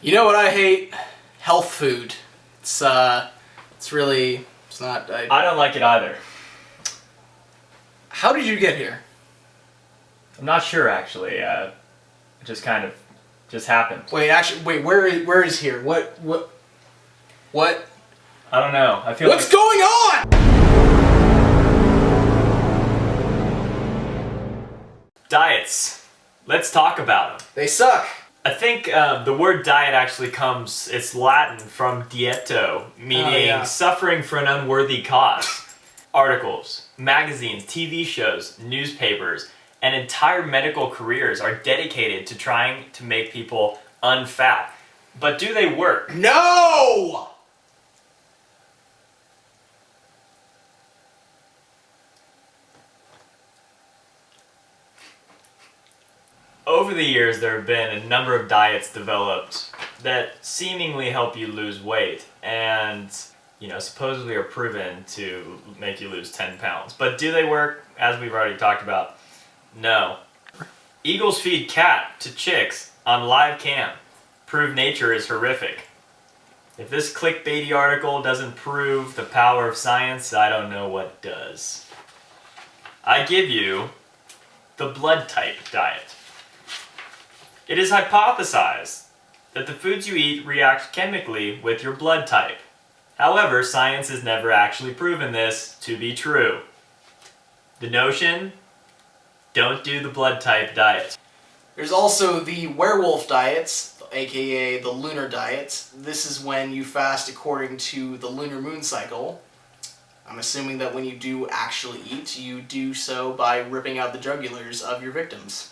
You know what I hate? Health food. It's not. I don't like it either. How did you get here? I'm not sure actually. It just kind of happened. Wait, where is here? What? I don't know. I feel What's going on? Diets. Let's talk about them. They suck. I think the word diet actually comes, it's Latin from dieto, meaning suffering for an unworthy cause. Articles, magazines, TV shows, newspapers, and entire medical careers are dedicated to trying to make people unfat. But do they work? No! Over the years, there have been a number of diets developed that seemingly help you lose weight and, supposedly are proven to make you lose 10 pounds. But do they work? As we've already talked about, no. Eagles feed cat to chicks on live cam. Prove nature is horrific. If this clickbaity article doesn't prove the power of science, I don't know what does. I give you the blood type diet. It is hypothesized that the foods you eat react chemically with your blood type. However, science has never actually proven this to be true. The notion, don't do the blood type diet. There's also the werewolf diets, aka the lunar diets. This is when you fast according to the lunar moon cycle. I'm assuming that when you do actually eat, you do so by ripping out the jugulars of your victims.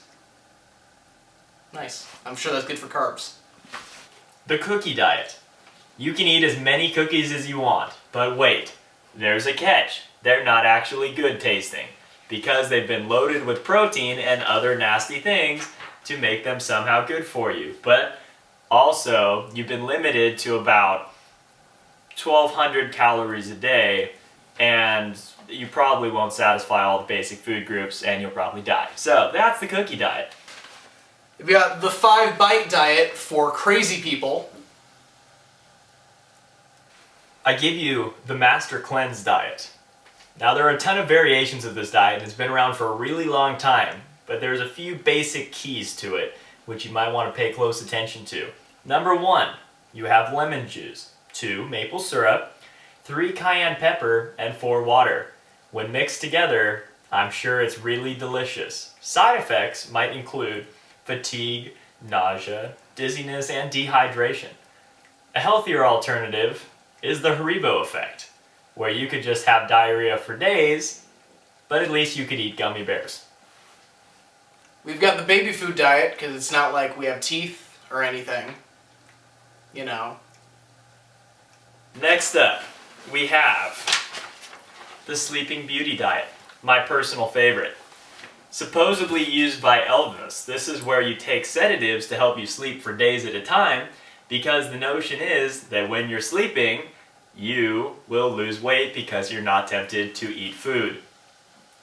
Nice. I'm sure that's good for carbs. The cookie diet. You can eat as many cookies as you want, but wait, there's a catch. They're not actually good tasting, because they've been loaded with protein and other nasty things to make them somehow good for you. But also, you've been limited to about 1,200 calories a day, and you probably won't satisfy all the basic food groups, and you'll probably die. So, that's the cookie diet. We've got the 5-bite diet for crazy people. I give you the Master Cleanse diet. Now there are a ton of variations of this diet and it's been around for a really long time, but there's a few basic keys to it which you might want to pay close attention to. Number 1, you have lemon juice. 2, maple syrup. 3, cayenne pepper. And 4, water. When mixed together, I'm sure it's really delicious. Side effects might include fatigue, nausea, dizziness, and dehydration. A healthier alternative is the Haribo effect, where you could just have diarrhea for days, but at least you could eat gummy bears. We've got the baby food diet, because it's not like we have teeth or anything. Next up, we have the Sleeping Beauty diet, my personal favorite. Supposedly used by Elvis, this is where you take sedatives to help you sleep for days at a time, because the notion is that when you're sleeping, you will lose weight because you're not tempted to eat food.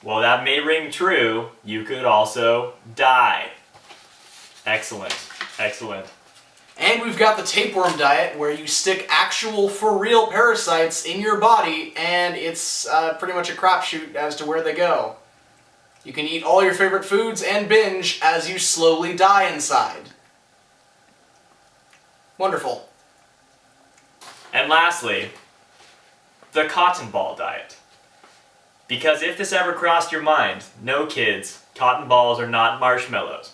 While that may ring true, you could also die. Excellent, excellent. And we've got the tapeworm diet, where you stick actual, for real parasites in your body, and it's pretty much a crapshoot as to where they go. You can eat all your favorite foods and binge as you slowly die inside. Wonderful. And lastly, the cotton ball diet. Because if this ever crossed your mind, no kids, cotton balls are not marshmallows.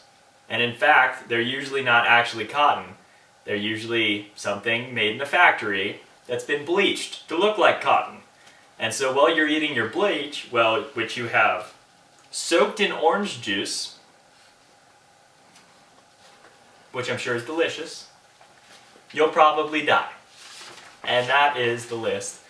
And in fact, they're usually not actually cotton. They're usually something made in a factory that's been bleached to look like cotton. And so while you're eating your bleach, which you have soaked in orange juice, which I'm sure is delicious, you'll probably die. And that is the list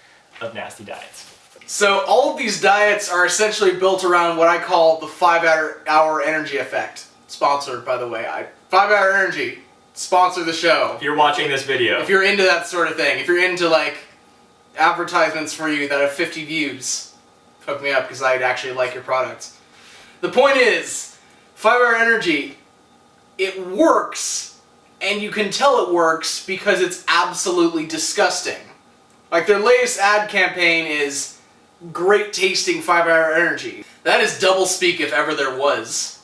of nasty diets. So all of these diets are essentially built around what I call the 5-hour energy effect. Sponsored, by the way. 5-hour energy. Sponsor the show. If you're watching this video. If you're into that sort of thing. If you're into advertisements for you that have 50 views, hook me up because I'd actually like your products. The point is, 5-hour energy, it works And you can tell it works because it's absolutely disgusting. Like, their latest ad campaign is great tasting 5-hour energy. That is double speak if ever there was.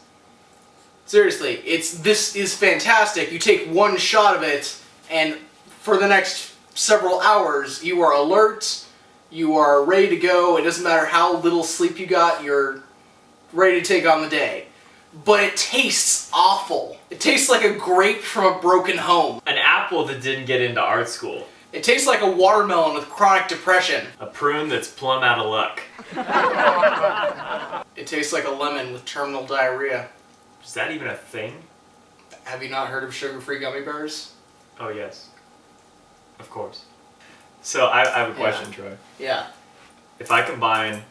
Seriously, this is fantastic. You take one shot of it, and for the next several hours, you are alert, you are ready to go. It doesn't matter how little sleep you got, you're ready to take on the day. But it tastes awful. It tastes like a grape from a broken home. An apple that didn't get into art school. It tastes like a watermelon with chronic depression. A prune that's plumb out of luck. It tastes like a lemon with terminal diarrhea. Is that even a thing? Have you not heard of sugar-free gummy bears? Oh, yes. Of course. So, I have a question, Troy. Yeah. If I combine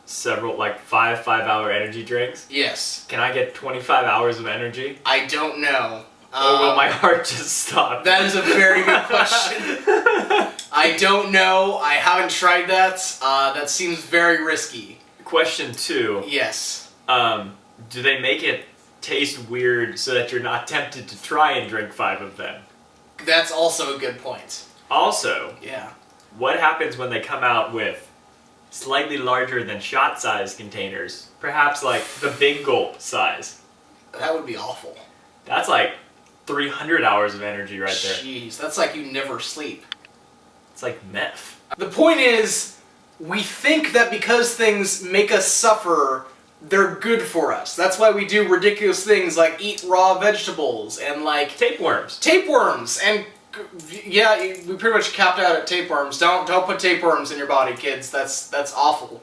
several, like 5-hour energy drinks, Yes. can I get 25 hours of energy? I don't know. Or will my heart just stop? That is a very good question. I don't know. I haven't tried that. That seems very risky. Question 2. Yes. Do they make it taste weird so that you're not tempted to try and drink 5 of them? That's also a good point. Also, Yeah. what happens when they come out with slightly larger than shot size containers? Perhaps like the big gulp size. That would be awful. That's like 300 hours of energy right there. Jeez, that's like you never sleep. It's like meth. The point is, we think that because things make us suffer, they're good for us. That's why we do ridiculous things like eat raw vegetables and like Tapeworms. tapeworms. And yeah, we pretty much capped out at tapeworms. Don't put tapeworms in your body, kids. That's awful.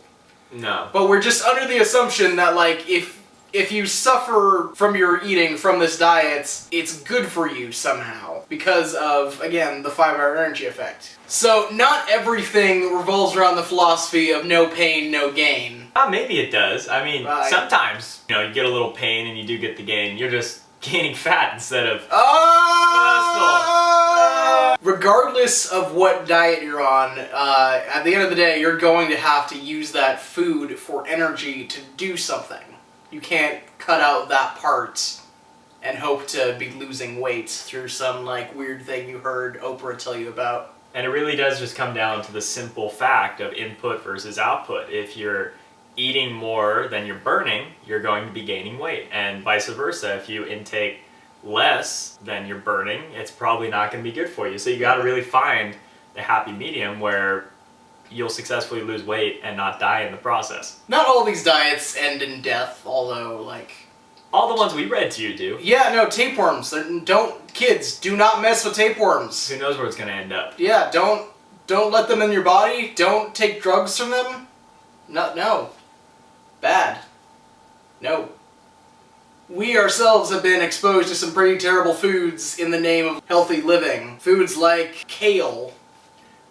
No. But we're just under the assumption that like if you suffer from your eating from this diet, it's good for you somehow because of, again, the 5-hour energy effect. So not everything revolves around the philosophy of no pain, no gain. Maybe it does. I mean, sometimes, you get a little pain and you do get the gain. You're just gaining fat instead of muscle. Regardless of what diet you're on, at the end of the day, you're going to have to use that food for energy to do something. You can't cut out that part and hope to be losing weight through some like weird thing you heard Oprah tell you about. And it really does just come down to the simple fact of input versus output. If you're eating more than you're burning, you're going to be gaining weight. And vice versa, if you intake less than you're burning, it's probably not going to be good for you. So you got to really find the happy medium where you'll successfully lose weight and not die in the process. Not all these diets end in death, although like... All the ones we read to you do. Yeah, no, tapeworms. Kids, do not mess with tapeworms. Who knows where it's going to end up? Yeah, don't let them in your body. Don't take drugs from them. No. Bad. No. We ourselves have been exposed to some pretty terrible foods in the name of healthy living. Foods like kale.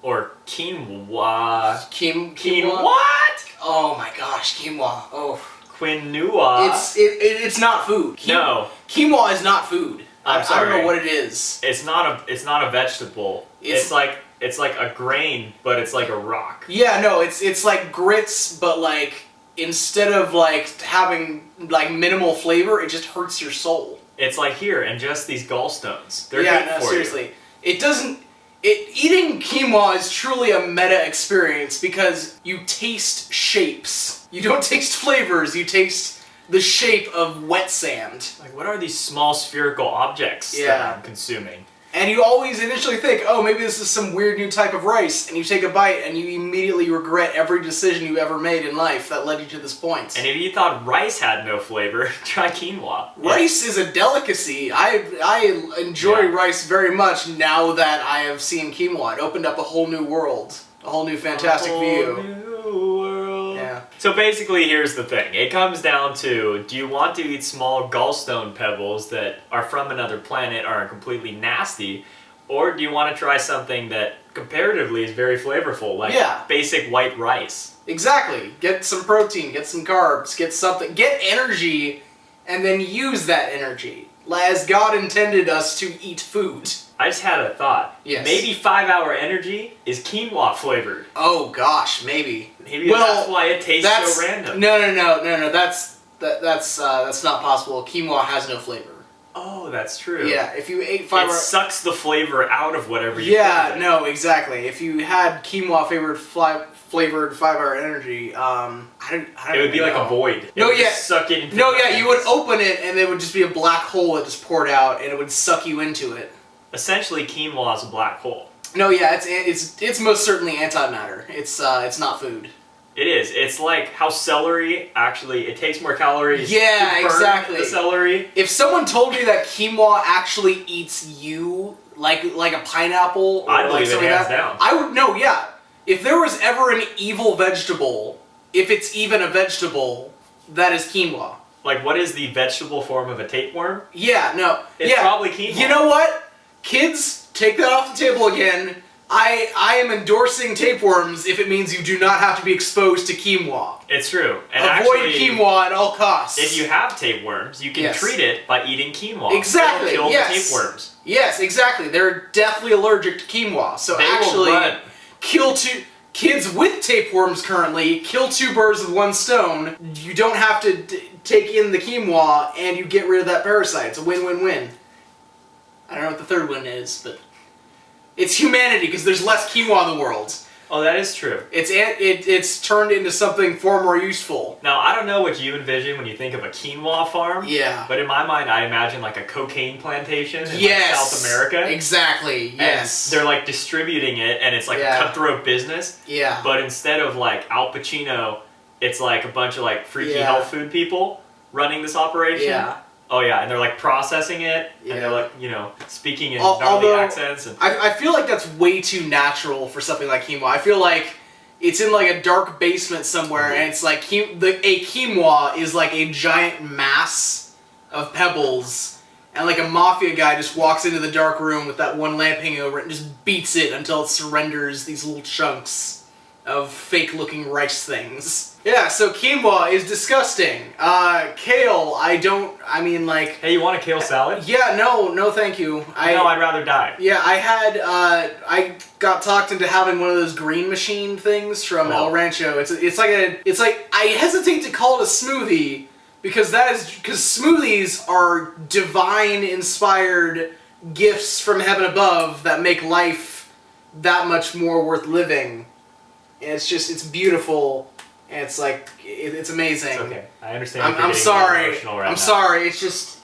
Or quinoa. Quinoa? What? Oh my gosh, quinoa. Oh. Quinoa. It's not food. No. Quinoa is not food. I'm sorry. I don't know what it is. It's not a vegetable. It's like a grain, but it's like a rock. Yeah, no, it's like grits, but like instead of like having like minimal flavor, it just hurts your soul. It's like here, and just these gallstones. They're good for seriously. you. It doesn't. Eating quinoa is truly a meta experience because you taste shapes. You don't taste flavors. You taste the shape of wet sand. Like, what are these small spherical objects that I'm consuming? And you always initially think, oh, maybe this is some weird new type of rice, and you take a bite and you immediately regret every decision you ever made in life that led you to this point. And if you thought rice had no flavor, try quinoa. Rice is a delicacy. I enjoy rice very much now that I have seen quinoa. It opened up a whole new world, a whole new fantastic view. New world. Yeah. So basically, here's the thing. It comes down to, do you want to eat small gallstone pebbles that are from another planet, are completely nasty, or do you want to try something that comparatively is very flavorful, like basic white rice? Exactly. Get some protein, get some carbs, get something, get energy, and then use that energy as God intended us to eat food. I just had a thought. Yes. Maybe 5-hour energy is quinoa flavored. Oh gosh, maybe. Maybe that's why it tastes so random. No. That's not possible. Quinoa has no flavor. Oh, that's true. Yeah, if you ate fiber... It sucks the flavor out of whatever you Yeah, put in it. no, exactly. If you had quinoa flavored 5-hour energy, I don't It would be like know. a void. It No, would yeah. just suck it into No, yeah, you would open it and it would just be a black hole that just poured out and it would suck you into it. Essentially, quinoa is a black hole. No, yeah, it's most certainly antimatter. It's not food. It is. It's like how celery actually, it takes more calories Yeah, to burn exactly. the celery. If someone told me that quinoa actually eats you like a pineapple, or I like believe it something hands like that, down. I would no, yeah. If there was ever an evil vegetable, if it's even a vegetable, that is quinoa. Like, what is the vegetable form of a tapeworm? Yeah, no, It's probably quinoa. You know what? Kids, take that off the table again. I am endorsing tapeworms if it means you do not have to be exposed to quinoa. It's true. And Avoid actually, quinoa at all costs. if you have tapeworms, you can Yes. treat it by eating quinoa. Exactly, It'll kill yes. the tapeworms. Yes, exactly. They're deathly allergic to quinoa. So They will actually, run. kill two kids with tapeworms currently. Kill two birds with one stone. You don't have to take in the quinoa, and you get rid of that parasite. It's a win-win-win. I don't know what the third one is, but it's humanity because there's less quinoa in the world. Oh, that is true. It's turned into something far more useful. Now, I don't know what you envision when you think of a quinoa farm. Yeah. But in my mind, I imagine like a cocaine plantation in Yes. like South America. Exactly. Yes. And they're like distributing it, and it's like Yeah. a cutthroat business. Yeah. But instead of like Al Pacino, it's like a bunch of like freaky Yeah. health food people running this operation. Yeah. Oh yeah, and they're like processing it, Yeah. and they're like, you know, speaking in Although, gnarly accents. And I feel like that's way too natural for something like quinoa. I feel like it's in like a dark basement somewhere, and it's like a quinoa is like a giant mass of pebbles, and like a mafia guy just walks into the dark room with that one lamp hanging over it and just beats it until it surrenders these little chunks of fake-looking rice things. Yeah, so quinoa is disgusting. Kale, I mean like... hey, you want a kale salad? Yeah, no, thank you. No, I'd rather die. Yeah, I got talked into having one of those green machine things from El Rancho. It's like I hesitate to call it a smoothie because smoothies are divine inspired gifts from heaven above that make life that much more worth living. And it's beautiful, and it's like it's amazing. It's okay. I understand. I'm sorry. Emotional right I'm now. sorry. It's just.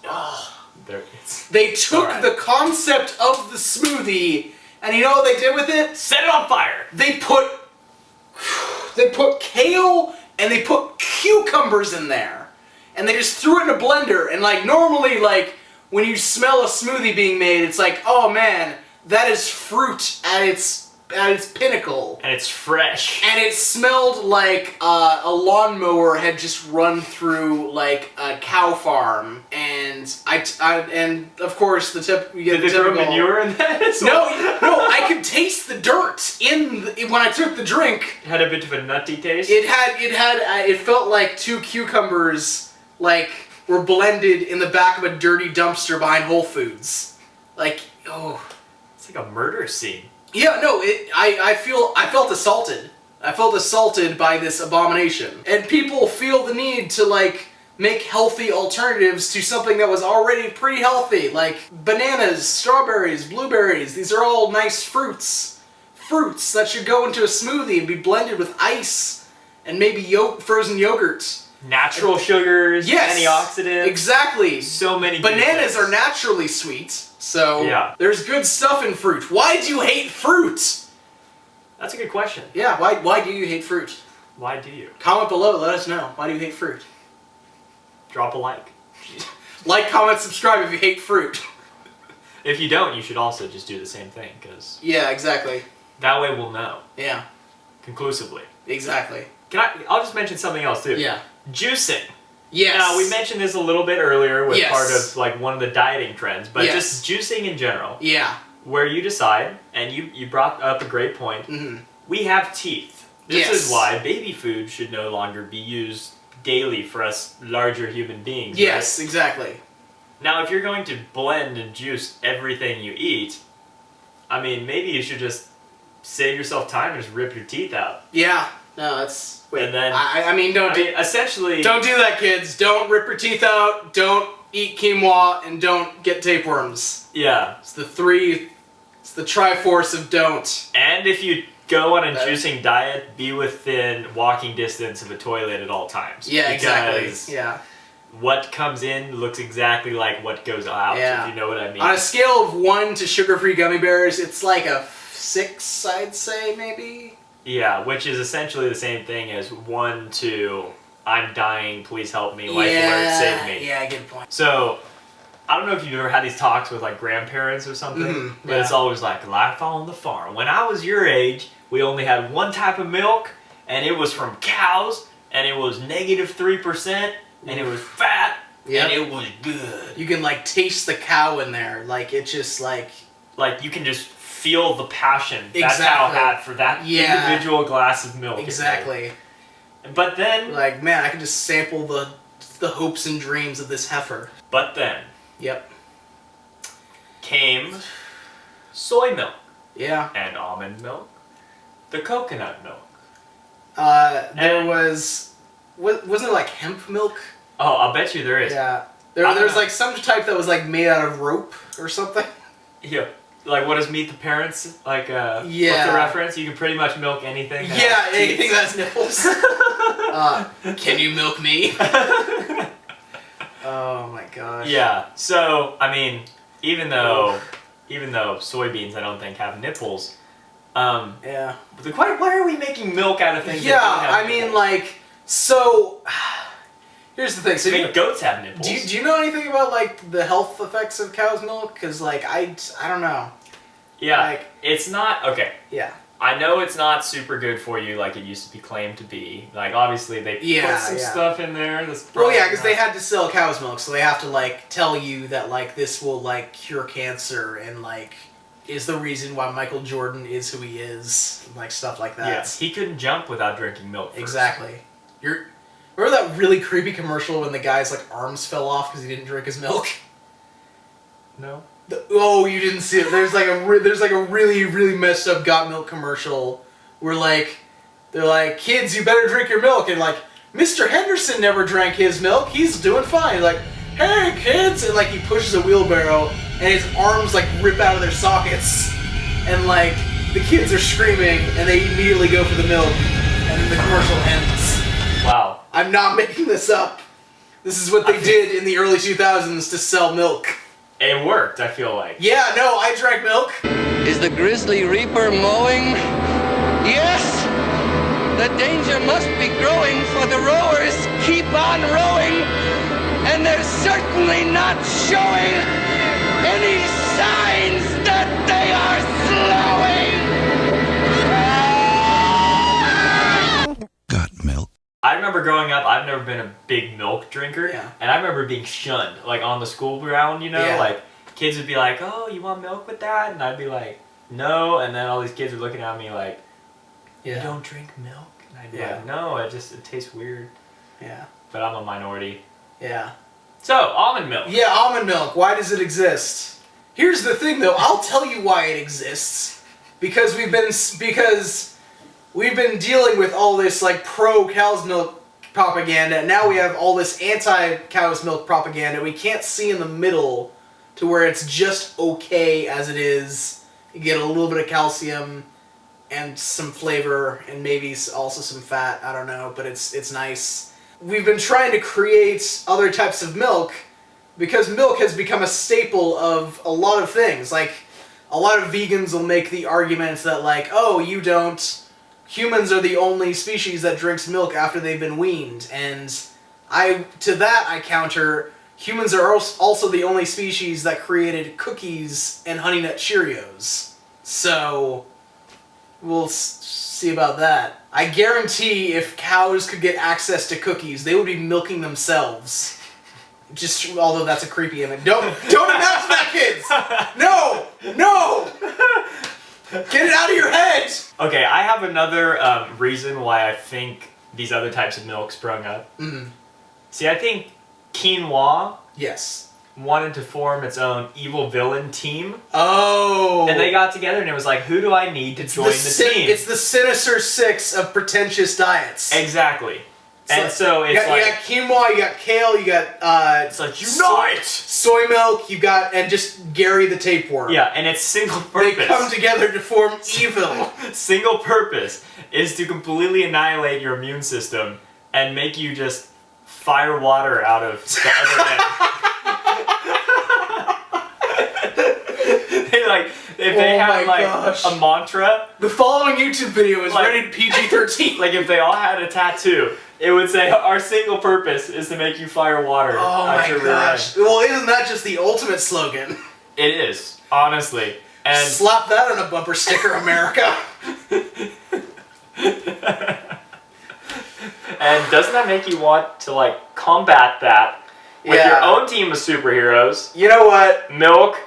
They took alright. the concept of the smoothie, and you know what they did with it? Set it on fire. They put kale and they put cucumbers in there, and they just threw it in a blender. And like normally, like when you smell a smoothie being made, it's like, oh man, that is fruit at its pinnacle. And it's fresh. And it smelled like a lawnmower had just run through like a cow farm, and and of course you get Did the they throw typical manure in that? No, I could taste the dirt when I took the drink. It had a bit of a nutty taste. It felt like two cucumbers like were blended in the back of a dirty dumpster behind Whole Foods. Like, oh. It's like a murder scene. Yeah, no, I felt assaulted. I felt assaulted by this abomination. And people feel the need to, like, make healthy alternatives to something that was already pretty healthy. Like, bananas, strawberries, blueberries, these are all nice fruits. Fruits that should go into a smoothie and be blended with ice and maybe frozen yogurt. Natural sugars, Yes, antioxidants. Exactly. So many good Bananas things. are naturally sweet, so Yeah. there's good stuff in fruit. Why do you hate fruit? That's a good question. Yeah, why do you hate fruit? Why do you? Comment below, let us know. Why do you hate fruit? Drop a like. Like, comment, subscribe if you hate fruit. If you don't, you should also just do the same thing, because Yeah, exactly. that way we'll know Yeah, conclusively. exactly. I'll just mention something else too. Yeah. Juicing. Yes. Now, we mentioned this a little bit earlier with Yes. part of like one of the dieting trends, but Yes. just juicing in general, Yeah. where you decide, and you brought up a great point, Mm-hmm. we have teeth. This Yes. is why baby food should no longer be used daily for us larger human beings. Yes, right? exactly. Now, if you're going to blend and juice everything you eat, I mean, maybe you should just save yourself time and just rip your teeth out. Yeah. No, that's... Wait, And then- I mean, don't do essentially... that, kids. Don't rip your teeth out. Don't eat quinoa and don't get tapeworms. Yeah. It's the triforce of don't. And if you go on a juicing diet, be within walking distance of a toilet at all times. Yeah, exactly. Because Yeah. what comes in looks exactly like what goes out, if you know what I mean. On a scale of 1 to sugar-free gummy bears, it's like a 6, I'd say, maybe? Yeah, which is essentially the same thing as 1 to I'm dying, please help me, life alert, save me. Yeah, good point. So, I don't know if you've ever had these talks with like grandparents or something, but it's always like, life on the farm. When I was your age, we only had one type of milk, and it was from cows, and it was -3%, and it was fat, and it was good. You can like taste the cow in there, like it's just like you can just feel the passion that cow had for that individual glass of milk. Exactly. But then, like, man, I can just sample the hopes and dreams of this heifer. But then, yep, came soy milk. Yeah. And almond milk. The coconut milk. Wasn't there like hemp milk? Oh, I'll bet you there is. Yeah. There's like some type that was like made out of rope or something. Yeah. Like, what does Meet the Parents? Like, what's the reference? You can pretty much milk anything. Yeah, anything that has nipples. Can you milk me? Oh my gosh. Yeah. So, I mean, even though soybeans I don't think have nipples, yeah. But why are we making milk out of things? Yeah, I mean, like, so. Here's the thing. So goats have nipples. Do you know anything about like the health effects of cow's milk? Because like I don't know. Yeah. Like, it's not okay. Yeah. I know it's not super good for you like it used to be claimed to be. Like, obviously they put some stuff in there that's well, yeah, because they had to sell cow's milk, so they have to like tell you that like this will like cure cancer and like is the reason why Michael Jordan is who he is, and, like stuff like that. Yes, he couldn't jump without drinking milk first. Exactly. Remember that really creepy commercial when the guy's like arms fell off because he didn't drink his milk? No. Oh, you didn't see it. There's like a really, really messed up got milk commercial where like they're like, kids, you better drink your milk, and like Mr. Henderson never drank his milk. He's doing fine. Like, hey kids, and like he pushes a wheelbarrow and his arms like rip out of their sockets, and like the kids are screaming and they immediately go for the milk, and then the commercial ends. Wow. I'm not making this up. This is what they did in the early 2000s to sell milk. It worked, I feel like. Yeah, no, I drank milk. Is the Grizzly Reaper mowing? Yes! The danger must be growing, for the rowers keep on rowing, and they're certainly not showing any signs that they are slowing! Got milk. I remember growing up, I've never been a big milk drinker, Yeah. and I remember being shunned, like on the school ground, you know, like kids would be like, oh, you want milk with that? And I'd be like, no, and then all these kids are looking at me like, you don't drink milk? And I'd be like, no, it tastes weird. Yeah. But I'm a minority. Yeah. So, almond milk. Yeah, almond milk. Why does it exist? Here's the thing, though. I'll tell you why it exists. Because we've been dealing with all this like pro cow's milk propaganda, and now we have all this anti cow's milk propaganda. We can't see in the middle to where it's just okay as it is. You get a little bit of calcium and some flavor and maybe also some fat. I don't know, but it's nice. We've been trying to create other types of milk because milk has become a staple of a lot of things. Like, a lot of vegans will make the argument that like, oh, humans are the only species that drinks milk after they've been weaned, and to that I counter, humans are also the only species that created cookies and Honey Nut Cheerios. So, we'll see about that. I guarantee if cows could get access to cookies, they would be milking themselves. Although that's a creepy image. Don't imagine that, kids! No! Get it out of your head! Okay, I have another reason why I think these other types of milk sprung up. Mm-hmm. See, I think quinoa wanted to form its own evil villain team. Oh! And they got together and it was like, who do I need to join the team? It's the Sinister Six of pretentious diets. Exactly. And so it's you got quinoa, you got kale, you got it's like unite! Soy milk, you got, and just Gary the tapeworm. Yeah, and it's single purpose. They come together to form evil. Single purpose is to completely annihilate your immune system and make you just fire water out of the other end. If they had a mantra. The following YouTube video is rated PG-13. Like if they all had a tattoo, it would say our single purpose is to make you fire water out your rear end. Well, isn't that just the ultimate slogan? It is, honestly. And slap that on a bumper sticker, America. And doesn't that make you want to combat that with your own team of superheroes? You know what? Milk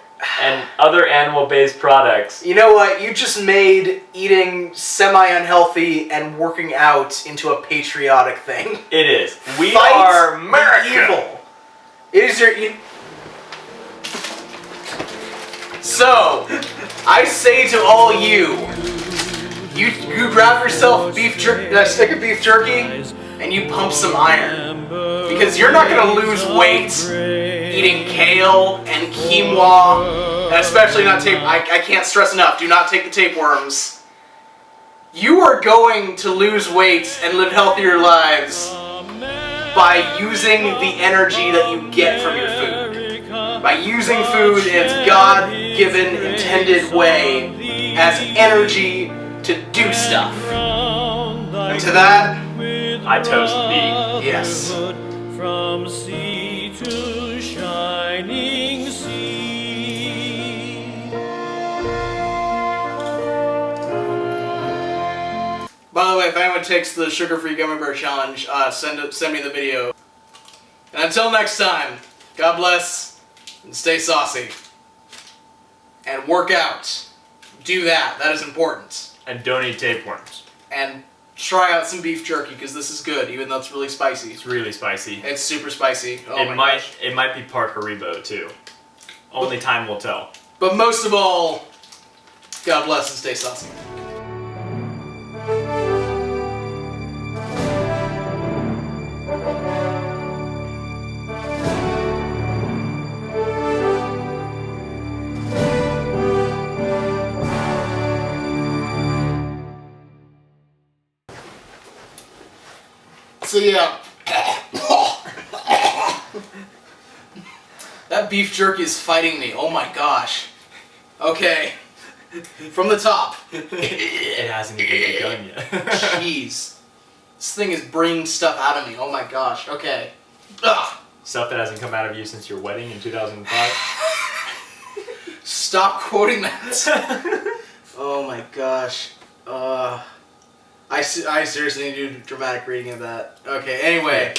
and other animal-based products. You know what? You just made eating semi-unhealthy and working out into a patriotic thing. It is. We are America. Evil. It is your. So, I say to all you grab yourself a stick of beef jerky and you pump some iron, because you're not gonna lose weight eating kale and quinoa, and especially not tape. I can't stress enough, do not take the tapeworms. You are going to lose weight and live healthier lives by using the energy that you get from your food. By using food in its God-given, intended way as energy to do stuff. And to that, I toast thee. Yes. From sea to shining sea. By the way, if anyone takes the sugar-free gummy bear challenge, send me the video. And until next time, God bless and stay saucy. And work out. Do that. That is important. And don't eat tapeworms. And try out some beef jerky, because this is good, even though it's really spicy. It's really spicy. It's super spicy. Oh it might be part Haribo too. Only time will tell. But most of all, God bless and stay saucy. So yeah, that beef jerky is fighting me. Oh my gosh. Okay, from the top. It hasn't even begun yet. Jeez, this thing is bringing stuff out of me. Oh my gosh. Okay. Ugh. Stuff that hasn't come out of you since your wedding in 2005. Stop quoting that. Oh my gosh. I seriously need to do a dramatic reading of that. Okay, anyway.